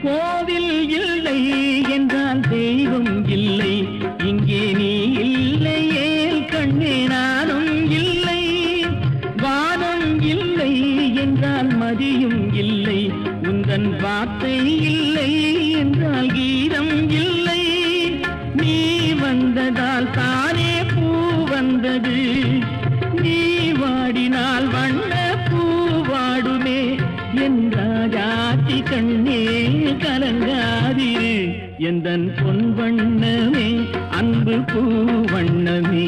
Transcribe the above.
கோவில் இல்லை என்றால் தெய்வம் இல்லை, இங்கே நீ இல்லையே கண்ணே நானும் இல்லை. வானம் இல்லை என்றால் மதியும் இல்லை, உந்தன் வார்த்தை இல்லை என்றால் கீதம் இல்லை. நீ வந்ததால் தானே பூ வந்தது, நீ வாடினால் வண்ண பூ வாடுமே. என் ராஜாத்தி கண்ணே கலங்காதிரு, எந்தன் பொன் வண்ணமே அன்பு பூ வண்ணமே.